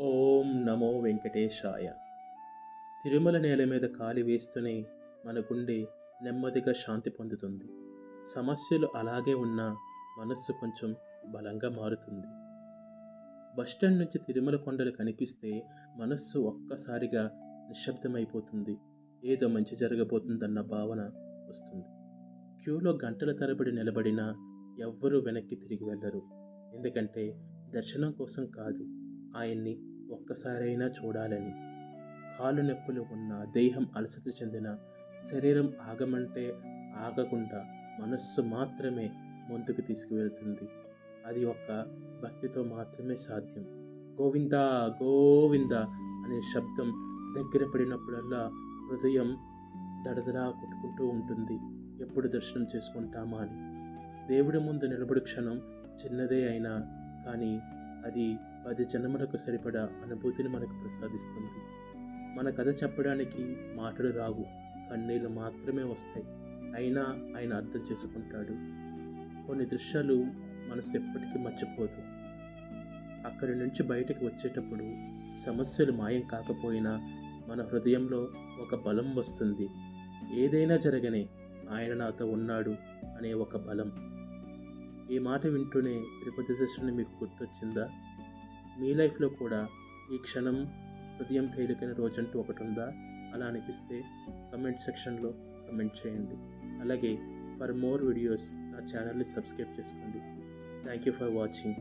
ఓం నమో వెంకటేశాయ. తిరుమల నేల మీద కాలి వేస్తూనే మన గుండె నెమ్మదిగా శాంతి పొందుతుంది. సమస్యలు అలాగే ఉన్నా మనస్సు కొంచెం బలంగా మారుతుంది. బస్టాండ్ నుంచి తిరుమల కొండలు కనిపిస్తే మనస్సు ఒక్కసారిగా నిశ్శబ్దమైపోతుంది. ఏదో మంచి జరగబోతుందన్న భావన వస్తుంది. క్యూలో గంటల తరబడి నిలబడినా ఎవ్వరూ వెనక్కి తిరిగి వెళ్ళరు. ఎందుకంటే దర్శనం కోసం కాదు, ఆయన్ని ఒక్కసారైనా చూడాలని. కాళ్ళు నొప్పులు ఉన్న, దేహం అలసట చెందిన, శరీరం ఆగమంటే ఆగకుండా మనస్సు మాత్రమే ముందుకు తీసుకువెళ్తుంది. అది ఒక్క భక్తితో మాత్రమే సాధ్యం. గోవిందా గోవిందా అనే శబ్దం దగ్గర పడినప్పుడల్లా హృదయం దడదడా కొట్టుకుంటూ ఉంటుంది. ఎప్పుడు దర్శనం చేసుకుంటామా అని. దేవుడి ముందు నిలబడి క్షణం చిన్నదే అయినా కానీ అది 10 జన్మలకు సరిపడా అనుభూతిని మనకు ప్రసాదిస్తుంది. మన కథ చెప్పడానికి మాటలు రావు, కన్నీళ్ళు మాత్రమే వస్తాయి. అయినా ఆయన అర్థం చేసుకుంటాడు. కొన్ని దృశ్యాలు మనసు ఎప్పటికీ మర్చిపోదు. అక్కడి నుంచి బయటకు వచ్చేటప్పుడు సమస్యలు మాయం కాకపోయినా మన హృదయంలో ఒక బలం వస్తుంది. ఏదైనా జరగనే ఆయన నాతో ఉన్నాడు అనే ఒక బలం. ఈ మాట వింటూనే తిరుపతి దర్శనం మీకు గుర్తొచ్చిందా? మీ లైఫ్లో కూడా ఈ క్షణం హృదయం తేలికైన రోజంటూ ఒకటి ఉందా? అలా అనిపిస్తే కమెంట్ సెక్షన్లో కమెంట్ చేయండి. అలాగే ఫర్ మోర్ వీడియోస్ నా ఛానల్ని సబ్స్క్రైబ్ చేసుకోండి. Thank you for watching.